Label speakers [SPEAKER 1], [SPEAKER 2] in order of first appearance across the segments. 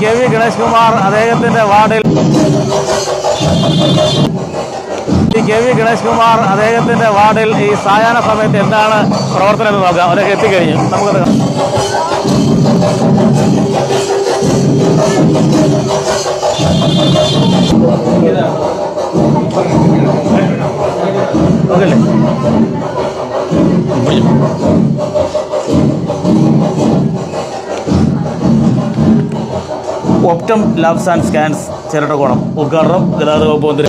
[SPEAKER 1] കെ.വി. ഗണേഷ് കുമാർ അദ്ദേഹത്തിൻ്റെ വാർഡിൽ ഈ സായാഹ്ന സമയത്ത് എന്താണ് പ്രവർത്തനം എന്ന് നോക്കാം. അവരൊക്കെ എത്തിക്കഴിഞ്ഞു. നമുക്കത് ഓക്കല്ലേ. ഒപ്റ്റം ലാബ്സ് ആൻഡ് സ്കാൻസ് ചിരട്ടക്കോണം ഉദ്ഘാടനം ഗതാഗത വകുപ്പ് മന്ത്രി.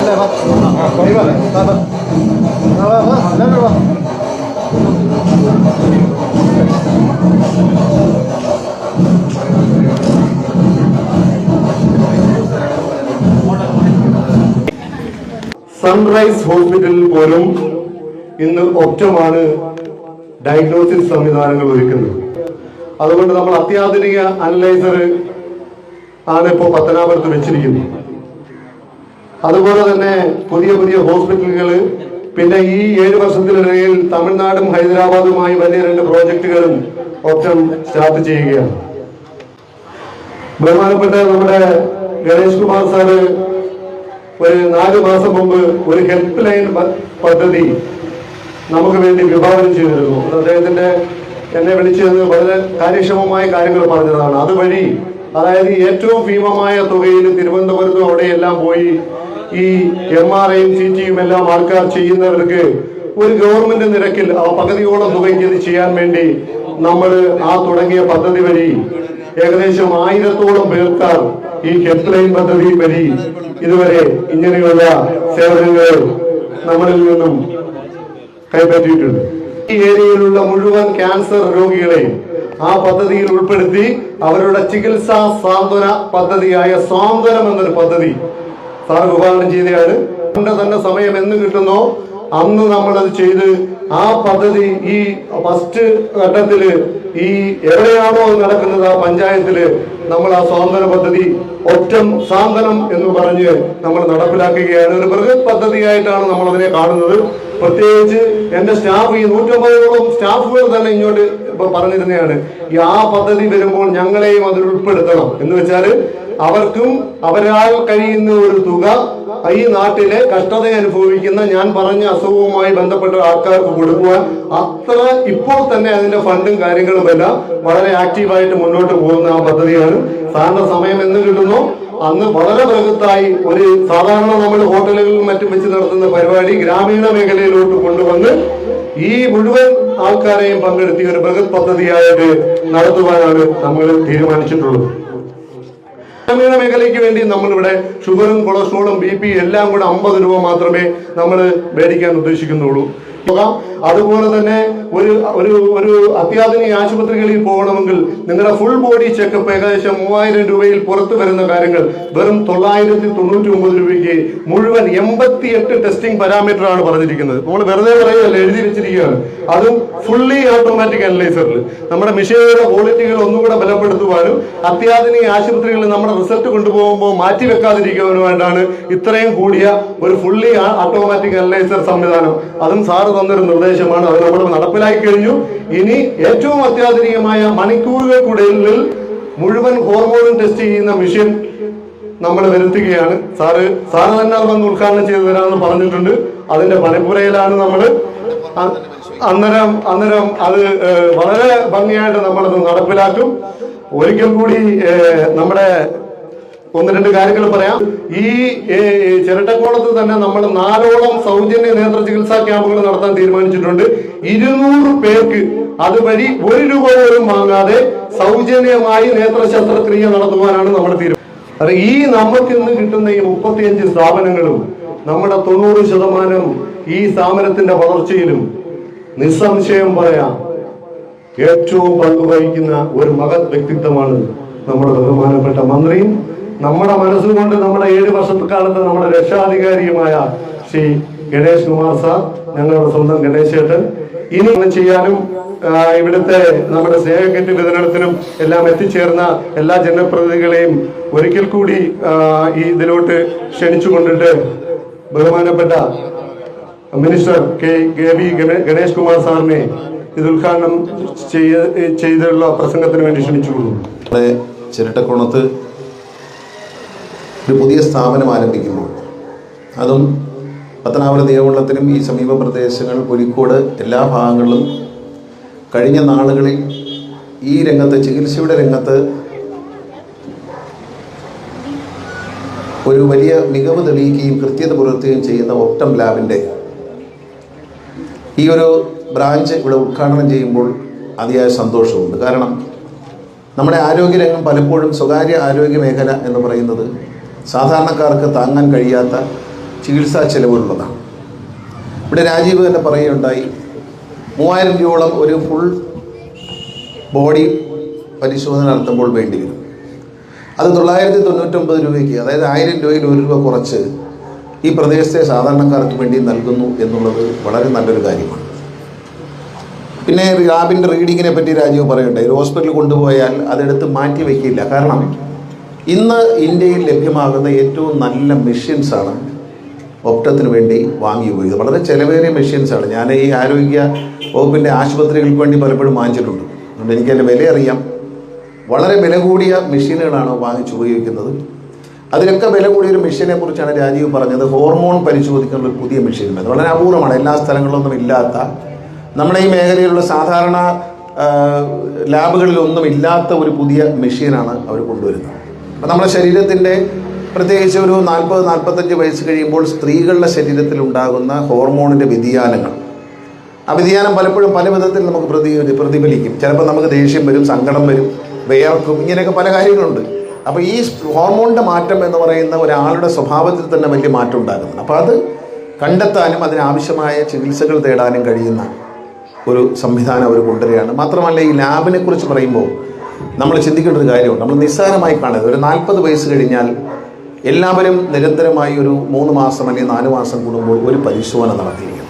[SPEAKER 2] സൺറൈസ് ഹോസ്പിറ്റലിൽ പോലും ഇന്ന് ഒപ്റ്റമാണ് ഡയഗ്നോസിസ് സംവിധാനങ്ങൾ ഒരുക്കുന്നത്. അതുകൊണ്ട് നമ്മൾ അത്യാധുനിക അനലൈസർ ആണ് ഇപ്പോൾ പത്തനാപുരത്ത് വെച്ചിരിക്കുന്നത്. അതുപോലെ തന്നെ പുതിയ പുതിയ ഹോസ്പിറ്റലുകൾ, പിന്നെ ഈ 7 വർഷത്തിനിടയിൽ തമിഴ്നാടും ഹൈദരാബാദുമായി വലിയ 2 പ്രോജക്റ്റുകളും ഒപ്റ്റം സ്റ്റാർട്ട് ചെയ്യുകയാണ്. ബഹുമാനപ്പെട്ട നമ്മുടെ ഗണേഷ് കുമാർ സാറ് ഒരു 4 മാസം മുമ്പ് ഒരു ഹെൽപ്പ് ലൈൻ പദ്ധതി നമുക്ക് വേണ്ടി വിഭാവനം ചെയ്തിരുന്നു. എന്നെ വിളിച്ചത് വളരെ കാര്യക്ഷമമായ കാര്യങ്ങൾ പറഞ്ഞതാണ്. അതുവഴി അതായത് ഏറ്റവും ഭീമമായ തുകയിൽ തിരുവനന്തപുരത്തും അവിടെയെല്ലാം പോയി ഈ MRIയും CTയും എല്ലാം ആൾക്കാർ ചെയ്യുന്നവർക്ക് ഒരു ഗവൺമെന്റ് നിരക്കിൽ പകുതിയോളം തുകയ്ക്ക് ഇത് ചെയ്യാൻ വേണ്ടി നമ്മൾ തുടങ്ങിയ പദ്ധതി വഴി ഏകദേശം 1000-ഓളം പേർക്കാർ ഈ ഹെൽപ്പ് ലൈൻ പദ്ധതി വഴി ഇതുവരെ ഇങ്ങനെയുള്ള സേവനങ്ങൾ നമ്മളിൽ നിന്നും കൈപ്പറ്റിയിട്ടുണ്ട്. ഈ ഏരിയയിലുള്ള മുഴുവൻ ക്യാൻസർ രോഗികളെയും ആ പദ്ധതിയിൽ ഉൾപ്പെടുത്തി അവരുടെ ചികിത്സാ സാന്ത്വന പദ്ധതിയായ സ്വാന്തനം എന്നൊരു പദ്ധതി സാർ വിഭാവനം ചെയ്തതാണ്. തന്നെ സമയം എന്ന് കിട്ടുന്നോ അന്ന് നമ്മളത് ചെയ്ത് ആ പദ്ധതി ഈ ഫസ്റ്റ് ഘട്ടത്തില് ഈ എവിടെയാണോ നടക്കുന്നത് ആ പഞ്ചായത്തില് നമ്മൾ ആ സ്വാന്തന പദ്ധതി ഒറ്റം സാന്ത്വനം എന്ന് പറഞ്ഞ് നമ്മൾ നടപ്പിലാക്കുകയാണ്. ഒരു ബൃഹത് പദ്ധതിയായിട്ടാണ് നമ്മൾ അതിനെ കാണുന്നത്. പ്രത്യേകിച്ച് എന്റെ സ്റ്റാഫ് ഈ 150ഓളം സ്റ്റാഫുകൾ തന്നെ ഇങ്ങോട്ട് പറഞ്ഞിരുന്നതാണ് ആ പദ്ധതി വരുമ്പോൾ ഞങ്ങളെയും അതിൽ ഉൾപ്പെടുത്തണം എന്ന് വെച്ചാല് അവർക്കും അവരാൽ കഴിയുന്ന ഒരു തുക ഈ നാട്ടിലെ കഷ്ടത അനുഭവിക്കുന്ന ഞാൻ പറഞ്ഞ അസുഖവുമായി ബന്ധപ്പെട്ട ആൾക്കാർക്ക് കൊടുക്കുവാൻ അത്ര ഇപ്പോൾ തന്നെ അതിന്റെ ഫണ്ടും കാര്യങ്ങളുമെല്ലാം വളരെ ആക്റ്റീവായിട്ട് മുന്നോട്ട് പോകുന്ന ആ പദ്ധതിയാണ്. സാറിന്റെ സമയം എന്ന് കിട്ടുന്നു അന്ന് വളരെ ബൃഹത്തായി ഒരു സാധാരണ നമ്മൾ ഹോട്ടലുകളിലും മറ്റും വെച്ച് നടത്തുന്ന പരിപാടി ഗ്രാമീണ മേഖലയിലോട്ട് കൊണ്ടുവന്ന് ഈ മുഴുവൻ ആൾക്കാരെയും പങ്കെടുത്തിയ ഒരു ബൃഹത് പദ്ധതിയായിട്ട് നടത്തുവാനാണ് നമ്മൾ തീരുമാനിച്ചിട്ടുള്ളത്. ഗ്രാമീണ മേഖലയ്ക്ക് വേണ്ടി നമ്മളിവിടെ ഷുഗറും കൊളസ്ട്രോളും BP എല്ലാം കൂടെ 50 രൂപ മാത്രമേ നമ്മൾ മേടിക്കാൻ ഉദ്ദേശിക്കുന്നുള്ളൂ. അതുപോലെ തന്നെ ഒരു അത്യാധുനിക ആശുപത്രികളിൽ പോകണമെങ്കിൽ നിങ്ങളുടെ ഫുൾ ബോഡി ചെക്കപ്പ് ഏകദേശം 3000 രൂപയിൽ പുറത്തു വരുന്ന കാര്യങ്ങൾ വെറും 999 രൂപയ്ക്ക് മുഴുവൻ 88 ടെസ്റ്റിംഗ് പാരാമീറ്റർ ആണ് പറഞ്ഞിരിക്കുന്നത്. നമ്മൾ വെറുതെ പറയുകയല്ല, എഴുതി വെച്ചിരിക്കുകയാണ്. അതും ഫുള്ളി ഓട്ടോമാറ്റിക് അനലൈസറിൽ നമ്മുടെ മെഷീനുകളുടെ ക്വാളിറ്റികൾ ഒന്നുകൂടെ ബലപ്പെടുത്തുവാനും അത്യാധുനിക ആശുപത്രികളിൽ നമ്മുടെ റിസൾട്ട് കൊണ്ടുപോകുമ്പോൾ മാറ്റിവെക്കാതിരിക്കുവാനുമായിട്ടാണ് ഇത്രയും കൂടിയ ഒരു ഫുള്ളി ഓട്ടോമാറ്റിക് അനലൈസർ സംവിധാനം. അതും സാറ് തന്നൊരു നിർദ്ദേശമാണ്. അത് നമ്മൾ നടപ്പിലാക്കി കഴിഞ്ഞു. ഇനി ഏറ്റവും അത്യാധുനികമായ മണിക്കൂറുകൾക്കുള്ളിൽ മുഴുവൻ ഹോർമോണും ടെസ്റ്റ് ചെയ്യുന്ന മെഷീൻ നമ്മൾ വരുത്തുകയാണ്. സാറ് തന്നെ അത് വന്ന് ഉദ്ഘാടനം ചെയ്തു തരാമെന്ന് പറഞ്ഞിട്ടുണ്ട്. അതിന്റെ പണിപ്പുരയിലാണ് നമ്മൾ. അന്നേരം അത് വളരെ ഭംഗിയായിട്ട് നമ്മളത് നടപ്പിലാക്കും. ഒരിക്കൽ കൂടി നമ്മുടെ 1-2 കാര്യങ്ങൾ പറയാം. ഈ ചിരട്ടക്കോണത്ത് തന്നെ നമ്മൾ 4ഓളം സൗജന്യ നേത്ര ചികിത്സാ ക്യാമ്പുകൾ നടത്താൻ തീരുമാനിച്ചിട്ടുണ്ട്. 200 പേർക്ക് അതുവഴി 1 രൂപ പോലും വാങ്ങാതെ സൗജന്യമായി നേത്ര ശസ്ത്രക്രിയ നടത്തുവാനാണ് നമ്മൾ തീരുമാനിച്ചത്. ഈ നമുക്ക് ഇന്ന് കിട്ടുന്ന ഈ 35 സ്ഥാപനങ്ങളും നമ്മുടെ 90% ഈ സ്ഥാപനത്തിന്റെ വളർച്ചയിലും നിസ്സംശയം പറയാം ഏറ്റവും പങ്കുവഹിക്കുന്ന ഒരു മഹത് വ്യക്തിത്വമാണ് നമ്മുടെ ബഹുമാനപ്പെട്ട മന്ത്രിയും നമ്മുടെ മനസ്സുകൊണ്ട് നമ്മുടെ 7 വർഷക്കാലത്ത് നമ്മുടെ രക്ഷാധികാരിയുമായ ശ്രീ ഗണേഷ് കുമാർ സാർ, ഞങ്ങളുടെ സ്വന്തം ഗണേശ് ചേട്ടൻ. ഇനി ചെയ്യാനും ഇവിടുത്തെ നമ്മുടെ സ്നേഹക്കിറ്റ് വിതരണത്തിനും എല്ലാം എത്തിച്ചേർന്ന എല്ലാ ജനപ്രതിനിധികളെയും ഒരിക്കൽ കൂടി ഈ ഇതിലോട്ട് ക്ഷണിച്ചുകൊണ്ടിട്ട് ബഹുമാനപ്പെട്ട മിനിസ്റ്റർ കെ.വി. ഗണേഷ് കുമാർ സാറിനെ ഇത് ഉദ്ഘാടനം ചെയ്തുള്ള പ്രസംഗത്തിന് വേണ്ടി ക്ഷണിച്ചുകൊള്ളുന്നു.
[SPEAKER 3] ചിരട്ടക്കുണത്ത് ഒരു പുതിയ സ്ഥാപനം ആരംഭിക്കുമ്പോൾ, അതും പത്തനാപുരം നിയമമണ്ഡലത്തിലും ഈ സമീപ പ്രദേശങ്ങൾ കോഴിക്കോട് എല്ലാ ഭാഗങ്ങളിലും കഴിഞ്ഞ നാളുകളിൽ ഈ രംഗത്ത്, ചികിത്സയുടെ രംഗത്ത് ഒരു വലിയ മികവ് തെളിയിക്കുകയും കൃത്യത പുലർത്തുകയും ചെയ്യുന്ന ഒപ്റ്റം ലാബിൻ്റെ ഈ ഒരു ബ്രാഞ്ച് ഇവിടെ ഉദ്ഘാടനം ചെയ്യുമ്പോൾ അതിയായ സന്തോഷമുണ്ട്. കാരണം നമ്മുടെ ആരോഗ്യരംഗം പലപ്പോഴും സ്വകാര്യ ആരോഗ്യ മേഖല എന്ന് പറയുന്നത് സാധാരണക്കാർക്ക് താങ്ങാൻ കഴിയാത്ത ചികിത്സാ ചെലവുള്ളതാണ്. ഇവിടെ രാജീവ് തന്നെ പറയുകയുണ്ടായി, 3000 രൂപയോളം ഒരു ഫുൾ ബോഡി പരിശോധന നടത്തുമ്പോൾ വേണ്ടി വരും. അത് 999 രൂപയ്ക്ക്, അതായത് 1000 രൂപയിൽ 1 രൂപ കുറച്ച് ഈ പ്രദേശത്തെ സാധാരണക്കാർക്ക് വേണ്ടി നൽകുന്നു എന്നുള്ളത് വളരെ നല്ലൊരു കാര്യമാണ്. പിന്നെ ലാബിൻ്റെ റീഡിങ്ങിനെ പറ്റി രാജീവ് പറയട്ടെ. ഒരു ഹോസ്പിറ്റലിൽ കൊണ്ടുപോയാൽ അതെടുത്ത് മാറ്റി വയ്ക്കില്ല. കാരണം ഇന്ന് ഇന്ത്യയിൽ ലഭ്യമാകുന്ന ഏറ്റവും നല്ല മെഷീൻസാണ് ഒപ്റ്റത്തിന് വേണ്ടി വാങ്ങി ഉപയോഗിക്കുന്നത്. വളരെ ചിലവേറിയ മെഷീൻസാണ്. ഞാൻ ഈ ആരോഗ്യ വകുപ്പിൻ്റെ ആശുപത്രികൾക്ക് വേണ്ടി പലപ്പോഴും വാങ്ങിച്ചിട്ടുണ്ട്. അതുകൊണ്ട് എനിക്കതിൻ്റെ വില അറിയാം. വളരെ വില കൂടിയ മെഷീനുകളാണ് വാങ്ങിച്ച് ഉപയോഗിക്കുന്നത്. അതിലൊക്കെ വില കൂടിയൊരു മെഷീനെ കുറിച്ചാണ് രാജീവ് പറഞ്ഞത്. ഹോർമോൺ പരിശോധിക്കുന്ന ഒരു പുതിയ മെഷീൻ. അത് വളരെ അപൂർവമാണ്, എല്ലാ സ്ഥലങ്ങളിലൊന്നും ഇല്ലാത്ത, നമ്മുടെ ഈ മേഖലയിലുള്ള സാധാരണ ലാബുകളിലൊന്നും ഇല്ലാത്ത ഒരു പുതിയ മെഷീനാണ് അവർ കൊണ്ടുവരുന്നത്. അപ്പം നമ്മുടെ ശരീരത്തിൻ്റെ, പ്രത്യേകിച്ച് ഒരു 40-45 വയസ്സ് കഴിയുമ്പോൾ സ്ത്രീകളുടെ ശരീരത്തിൽ ഉണ്ടാകുന്ന ഹോർമോണിൻ്റെ വ്യതിയാനങ്ങൾ, ആ വ്യതിയാനം പലപ്പോഴും പല വിധത്തിൽ നമുക്ക് പ്രതിഫലിക്കും. ചിലപ്പോൾ നമുക്ക് ദേഷ്യം വരും, സങ്കടം വരും, വിയർക്കും, ഇങ്ങനെയൊക്കെ പല കാര്യങ്ങളുണ്ട്. അപ്പോൾ ഈ ഹോർമോണിൻ്റെ മാറ്റം എന്ന് പറയുന്ന ഒരാളുടെ സ്വഭാവത്തിൽ തന്നെ വലിയ മാറ്റം ഉണ്ടാകുന്നുണ്ട്. അപ്പോൾ അത് കണ്ടെത്താനും അതിനാവശ്യമായ ചികിത്സകൾ തേടാനും കഴിയുന്ന ഒരു സംവിധാനം അവർ കൊണ്ടുവരികയാണ്. മാത്രമല്ല, ഈ ലാബിനെ കുറിച്ച് പറയുമ്പോൾ നമ്മൾ ചിന്തിക്കേണ്ട ഒരു കാര്യമുണ്ട്. നമ്മൾ നിസ്സാരമായി കാണരുത്. ഒരു 40 വയസ്സ് കഴിഞ്ഞാൽ എല്ലാവരും നിരന്തരമായി ഒരു 3 മാസം അല്ലെങ്കിൽ 4 മാസം കൂടുമ്പോൾ ഒരു പരിശോധന നടത്തിയിരിക്കുന്നു.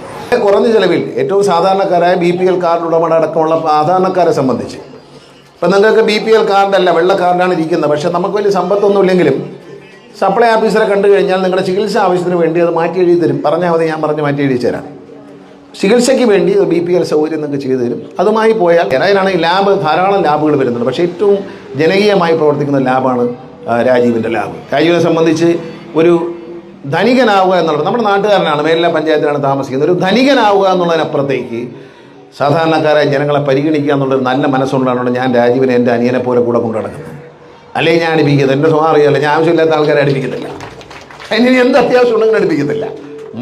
[SPEAKER 3] കുറഞ്ഞ ചിലവിൽ ഏറ്റവും സാധാരണക്കാരായ BPL കാർഡ് ഉടമകളടക്കമുള്ള സാധാരണക്കാരെ സംബന്ധിച്ച്, ഇപ്പം നിങ്ങൾക്ക് BPL കാർഡല്ല, വെള്ള കാർഡാണ് ഇരിക്കുന്നത്. പക്ഷേ നമുക്ക് വലിയ സമ്പത്തൊന്നും ഇല്ലെങ്കിലും സപ്ലൈ ഓഫീസറെ കണ്ടു കഴിഞ്ഞാൽ നിങ്ങളുടെ ചികിത്സാ ആവശ്യത്തിന് വേണ്ടി അത് മാറ്റി എഴുതി തരും. പറഞ്ഞാൽ മതി, ഞാൻ പറഞ്ഞ് മാറ്റി എഴുതി തരാം. ചികിത്സയ്ക്ക് വേണ്ടി BPL സൗകര്യം നിങ്ങൾക്ക് ചെയ്തു തരും. അതുമായി പോയാൽ അതിനാണ് ഈ ലാബ്, ധാരാളം ലാബുകൾ വരുന്നുണ്ട്. പക്ഷേ ഏറ്റവും ജനകീയമായി പ്രവർത്തിക്കുന്ന ലാബാണ് രാജീവിൻ്റെ ലാബ്. രാജീവിനെ സംബന്ധിച്ച് ഒരു ധനികനാവുക എന്നുള്ളത്, നമ്മുടെ നാട്ടുകാരനാണ്, മേലിലെ പഞ്ചായത്തിലാണ് താമസിക്കുന്നത്. ഒരു ധനികനാവുക എന്നുള്ളതിനപ്പുറത്തേക്ക് സാധാരണക്കാരായ ജനങ്ങളെ പരിഗണിക്കുക എന്നുള്ളൊരു നല്ല മനസ്സുകൊണ്ടാണ് ഞാൻ രാജീവിനെ എൻ്റെ അനിയനെ പോലെ കൂടെ കൊണ്ടു നടക്കുന്നത്. അല്ലെങ്കിൽ ഞാൻ അടുപ്പിക്കുന്നത്, എൻ്റെ സ്വഭാവം അറിയാമല്ലോ, ഞാൻ ആവശ്യമില്ലാത്ത ആൾക്കാരെ അടുപ്പിക്കത്തില്ല. അതിന് എന്ത് അത്യാവശ്യം ഉണ്ടെങ്കിലും അടുപ്പിക്കത്തില്ല.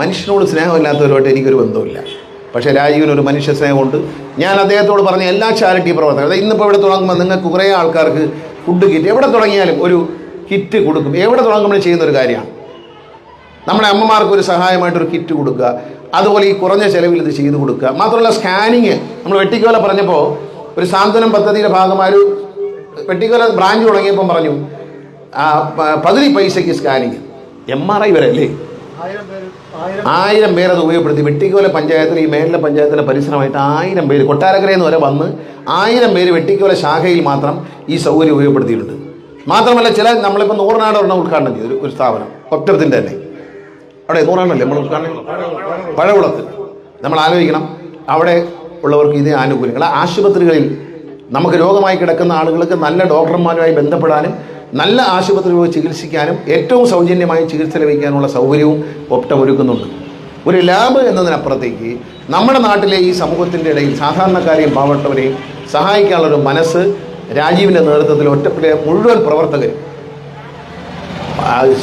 [SPEAKER 3] മനുഷ്യനോട് സ്നേഹമില്ലാത്തവരുമായിട്ട് എനിക്കൊരു ബന്ധമില്ല. പക്ഷേ രാജീവിനൊരു മനുഷ്യ സ്നേഹമുണ്ട്. ഞാൻ അദ്ദേഹത്തോട് പറഞ്ഞ എല്ലാ ചാരിറ്റി പ്രവർത്തനം, അതായത് ഇന്നിപ്പോൾ ഇവിടെ തുടങ്ങുമ്പോൾ നിങ്ങൾക്ക് കുറേ ആൾക്കാർക്ക് ഫുഡ് കിറ്റ്, എവിടെ തുടങ്ങിയാലും ഒരു കിറ്റ് കൊടുക്കും. എവിടെ തുടങ്ങുമ്പോൾ ചെയ്യുന്നൊരു കാര്യമാണ്. നമ്മുടെ അമ്മമാർക്ക് ഒരു സഹായമായിട്ടൊരു കിറ്റ് കൊടുക്കുക, അതുപോലെ ഈ കുറഞ്ഞ ചിലവിൽ ഇത് ചെയ്തു കൊടുക്കുക. മാത്രമല്ല സ്കാനിങ്, നമ്മൾ വെട്ടിക്കോല പറഞ്ഞപ്പോൾ ഒരു സാന്ത്വനം പദ്ധതിയുടെ ഭാഗമായ ഒരു വെട്ടിക്കോല ബ്രാഞ്ച് തുടങ്ങിയപ്പം പറഞ്ഞു 10 പൈസയ്ക്ക് സ്കാനിങ്, MRI വരെ അല്ലേ, 1000 പേര് അത് ഉപയോഗപ്പെടുത്തി. വെട്ടിക്കോല പഞ്ചായത്തിൽ, ഈ മേലിലെ പഞ്ചായത്തിലെ പരിസരമായിട്ട് 1000 പേര്, കൊട്ടാരക്കരയിൽ നിന്ന് വരെ വന്ന് 1000 പേര് വെട്ടിക്കോല ശാഖയിൽ മാത്രം ഈ സൗകര്യം ഉപയോഗപ്പെടുത്തിയിട്ടുണ്ട്. മാത്രമല്ല നമ്മളിപ്പോൾ നൂറിനാട് ഒരെണ്ണം ഉദ്ഘാടനം ചെയ്തു, ഒരു സ്ഥാപനം ഒപ്റ്റത്തിൻ്റെ തന്നെ. അവിടെ നൂറാണല്ലേ നമ്മൾ ഉദ്ഘാടനം, പഴകുളത്ത്. നമ്മൾ ആലോചിക്കണം, അവിടെ ഉള്ളവർക്ക് ഇതേ ആനുകൂല്യങ്ങൾ. ആശുപത്രികളിൽ നമുക്ക് രോഗമായി കിടക്കുന്ന ആളുകൾക്ക് നല്ല ഡോക്ടർമാരുമായി ബന്ധപ്പെടാനും നല്ല ആശുപത്രികളിൽ ചികിത്സിക്കാനും ഏറ്റവും സൗജന്യമായി ചികിത്സ ലഭിക്കാനുള്ള സൗകര്യവും ഒപ്റ്റം ഒരുക്കുന്നുണ്ട്. ഒരു ലാബ് എന്നതിനപ്പുറത്തേക്ക് നമ്മുടെ നാട്ടിലെ ഈ സമൂഹത്തിൻ്റെ ഇടയിൽ സാധാരണക്കാരെയും പാവപ്പെട്ടവരെയും സഹായിക്കാനുള്ളൊരു മനസ്സ് രാജീവിൻ്റെ നേതൃത്വത്തിൽ ഒറ്റപ്പിലെ മുഴുവൻ പ്രവർത്തകരും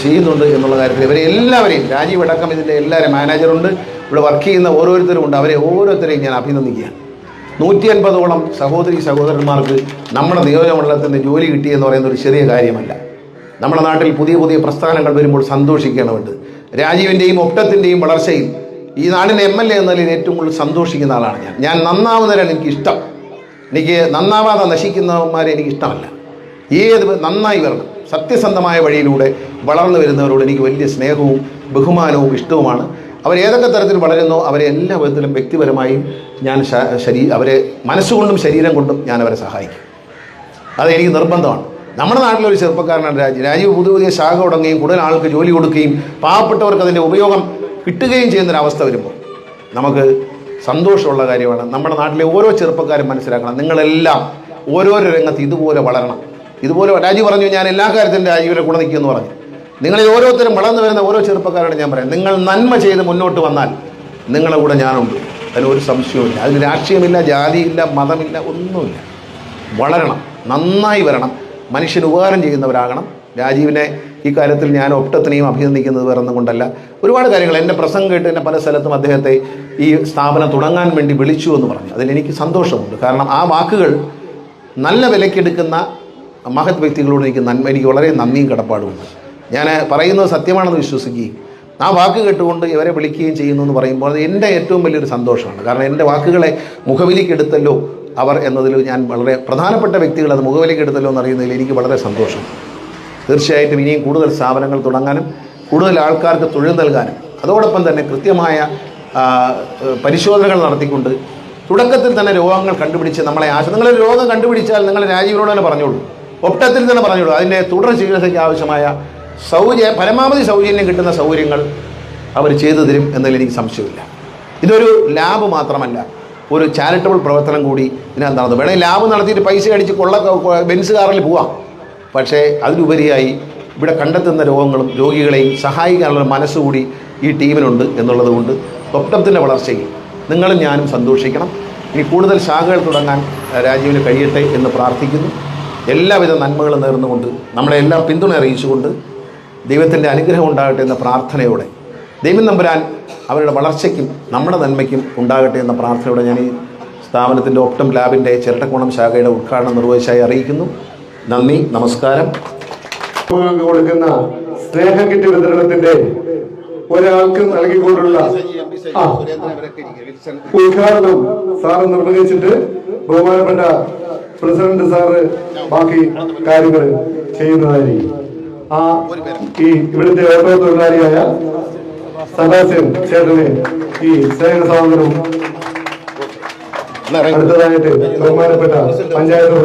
[SPEAKER 3] ചെയ്യുന്നുണ്ട് എന്നുള്ള കാര്യത്തിൽ ഇവരെ എല്ലാവരെയും, രാജീവ് അടക്കം ഇതിൻ്റെ എല്ലാവരും, മാനേജറുണ്ട്, ഇവിടെ വർക്ക് ചെയ്യുന്ന ഓരോരുത്തരും ഉണ്ട്, അവരെ ഓരോരുത്തരെയും ഞാൻ അഭിനന്ദിക്കുകയാണ്. 150ഓളം സഹോദരന്മാർക്ക് നമ്മുടെ നിയോജകമണ്ഡലത്തിൽ നിന്ന് ജോലി കിട്ടിയെന്ന് പറയുന്ന ഒരു ചെറിയ കാര്യമല്ല. നമ്മുടെ നാട്ടിൽ പുതിയ പുതിയ പ്രസ്ഥാനങ്ങൾ വരുമ്പോൾ സന്തോഷിക്കേണ്ടതുണ്ട്. രാജീവിൻ്റെയും ഒപ്റ്റത്തിൻ്റെയും വളർച്ചയിൽ ഈ നാടിൻ്റെ MLA എന്ന നിലയിൽ ഏറ്റവും കൂടുതൽ സന്തോഷിക്കുന്ന ആളാണ് ഞാൻ. നന്നാവുന്നവരാണ് എനിക്കിഷ്ടം. എനിക്ക് നന്നാവാതെ നശിക്കുന്നവന്മാരെ എനിക്കിഷ്ടമല്ല. ഏത് നന്നായി വരണം, സത്യസന്ധമായ വഴിയിലൂടെ വളർന്നു വരുന്നവരോട് എനിക്ക് വലിയ സ്നേഹവും ബഹുമാനവും ഇഷ്ടവുമാണ്. അവരേതൊക്കെ തരത്തിൽ വളരുന്നോ അവരെ എല്ലാ വിധത്തിലും വ്യക്തിപരമായും ഞാൻ അവരെ മനസ്സുകൊണ്ടും ശരീരം കൊണ്ടും ഞാൻ അവരെ സഹായിക്കും. അതെനിക്ക് നിർബന്ധമാണ്. നമ്മുടെ നാട്ടിലൊരു ചെറുപ്പക്കാരനാണ് രാജീവ്. പുതിയ ശാഖ തുടങ്ങുകയും കൂടുതൽ ആൾക്ക് ജോലി കൊടുക്കുകയും പാവപ്പെട്ടവർക്ക് അതിൻ്റെ ഉപയോഗം കിട്ടുകയും ചെയ്യുന്നൊരവസ്ഥ വരുമ്പോൾ നമുക്ക് സന്തോഷമുള്ള കാര്യമാണ്. നമ്മുടെ നാട്ടിലെ ഓരോ ചെറുപ്പക്കാരും മനസ്സിലാക്കണം, നിങ്ങളെല്ലാം ഓരോരോ രംഗത്ത് ഇതുപോലെ വളരണം. ഇതുപോലെ രാജീവ് പറഞ്ഞു, ഞാൻ എല്ലാ കാര്യത്തിലും രാജീവിനെ കൂടെ നിൽക്കുമെന്ന് പറഞ്ഞു. നിങ്ങളിൽ ഓരോരുത്തരും വളർന്നു വരുന്ന ഓരോ ചെറുപ്പക്കാരോട് ഞാൻ പറയാം, നിങ്ങൾ നന്മ ചെയ്ത് മുന്നോട്ട് വന്നാൽ നിങ്ങളുടെ കൂടെ ഞാനുണ്ട്, അതിനൊരു സംശയവുമില്ല. അതിന് രാഷ്ട്രീയമില്ല, ജാതിയില്ല, മതമില്ല, ഒന്നുമില്ല. വളരണം, നന്നായി വരണം, മനുഷ്യന് ഉപകാരം ചെയ്യുന്നവരാകണം. രാജീവിനെ ഈ കാര്യത്തിൽ ഞാൻ ഒട്ടത്തിനെയും അഭിനന്ദിക്കുന്നത് വേറൊന്നും കൊണ്ടല്ല. ഒരുപാട് കാര്യങ്ങൾ എൻ്റെ പ്രസംഗം കേട്ട് എന്നെ പല സ്ഥലത്തും അദ്ദേഹത്തെ ഈ സ്ഥാപനം തുടങ്ങാൻ വേണ്ടി വിളിച്ചു എന്ന് പറഞ്ഞു. അതിലെനിക്ക് സന്തോഷമുണ്ട്. കാരണം ആ വാക്കുകൾ നല്ല വിലക്കെടുക്കുന്ന മഹത് വ്യക്തികളോട് എനിക്ക് വളരെ നന്ദിയും കടപ്പാടുമുണ്ട്. ഞാൻ പറയുന്നത് സത്യമാണെന്ന് വിശ്വസിക്കുകയും ആ വാക്ക് കേട്ടുകൊണ്ട് ഇവരെ വിളിക്കുകയും ചെയ്യുന്നു എന്ന് പറയുമ്പോൾ അത് എൻ്റെ ഏറ്റവും വലിയൊരു സന്തോഷമാണ്. കാരണം എൻ്റെ വാക്കുകളെ മുഖവിലേക്കെടുത്തല്ലോ അവർ എന്നതിൽ ഞാൻ വളരെ പ്രധാനപ്പെട്ട വ്യക്തികൾ അത് മുഖവിലേക്കെടുത്തല്ലോ എന്നറിയുന്നതിൽ എനിക്ക് വളരെ സന്തോഷം. തീർച്ചയായിട്ടും ഇനിയും കൂടുതൽ സ്ഥാപനങ്ങൾ തുടങ്ങാനും കൂടുതൽ ആൾക്കാർക്ക് തൊഴിൽ നൽകാനും അതോടൊപ്പം തന്നെ കൃത്യമായ പരിശോധനകൾ നടത്തിക്കൊണ്ട് തുടക്കത്തിൽ തന്നെ രോഗങ്ങൾ കണ്ടുപിടിച്ച് നമ്മളെ നിങ്ങളൊരു രോഗം കണ്ടുപിടിച്ചാൽ നിങ്ങൾ രാജീവിനോട് തന്നെ പറഞ്ഞോളൂ, ഒട്ടത്തിൽ തന്നെ പറഞ്ഞോളൂ. അതിൻ്റെ തുടർ ചികിത്സയ്ക്ക് ആവശ്യമായ പരമാവധി സൗജന്യം കിട്ടുന്ന സൗകര്യങ്ങൾ അവർ ചെയ്തു തരും എന്നതിൽ എനിക്ക് സംശയമില്ല. ഇതൊരു ലാബ് മാത്രമല്ല, ഒരു ചാരിറ്റബിൾ പ്രവർത്തനം കൂടി ഇതിനകത്ത് നടന്നു. വേണമെങ്കിൽ ലാബ് നടത്തിയിട്ട് പൈസ അടിച്ച് ബെൻസ് കാറിൽ പോവാം. പക്ഷേ അതിലുപരിയായി ഇവിടെ കണ്ടെത്തുന്ന രോഗികളെയും സഹായിക്കാനുള്ള മനസ്സുകൂടി ഈ ടീമിനുണ്ട് എന്നുള്ളത് കൊണ്ട് ഒപ്റ്റത്തിൻ്റെ വളർച്ചയിൽ നിങ്ങളും ഞാനും സന്തോഷിക്കണം. ഇനി കൂടുതൽ ശാഖകൾ തുടങ്ങാൻ രാജീവിന് കഴിയട്ടെ എന്ന് പ്രാർത്ഥിക്കുന്നു. എല്ലാവിധ നന്മകളും നേർന്നുകൊണ്ട് നമ്മളെ എല്ലാം പിന്തുണ അറിയിച്ചുകൊണ്ട് ദൈവത്തിൻ്റെ അനുഗ്രഹം ഉണ്ടാകട്ടെ എന്ന പ്രാർത്ഥനയോടെ ദൈവം നമ്പുരാൻ അവരുടെ വളർച്ചയ്ക്കും നമ്മുടെ നന്മയ്ക്കും ഉണ്ടാകട്ടെ എന്ന പ്രാർത്ഥനയോടെ ഞാൻ ഈ സ്ഥാപനത്തിൻ്റെ ഒപ്റ്റം ലാബിൻ്റെ ചിരട്ടക്കുളം ശാഖയുടെ ഉദ്ഘാടനം നിർവഹിച്ചായി അറിയിക്കുന്നു. നന്ദി, നമസ്കാരം.
[SPEAKER 2] കൊടുക്കുന്ന സ്നേഹകിറ്റ് വിതരണത്തിന്റെ ഒരാൾക്ക് നൽകിക്കൊണ്ടുള്ള ഉദ്ഘാടനം സാറ് നിർവഹിച്ചിട്ട് ബഹുമാനപ്പെട്ട പ്രസിഡന്റ് സാറ് ബാക്കി കാര്യങ്ങൾ ചെയ്യുന്നതായിരിക്കും. ഈ ഇവിടുത്തെ ഓട്ടോ തൊഴിലാളിയായ സദാശിവൻ ചേട്ടന് ഈ സ്നേഹസാധനവും അടുത്തതായിട്ട് ബഹുമാനപ്പെട്ട പഞ്ചായത്ത്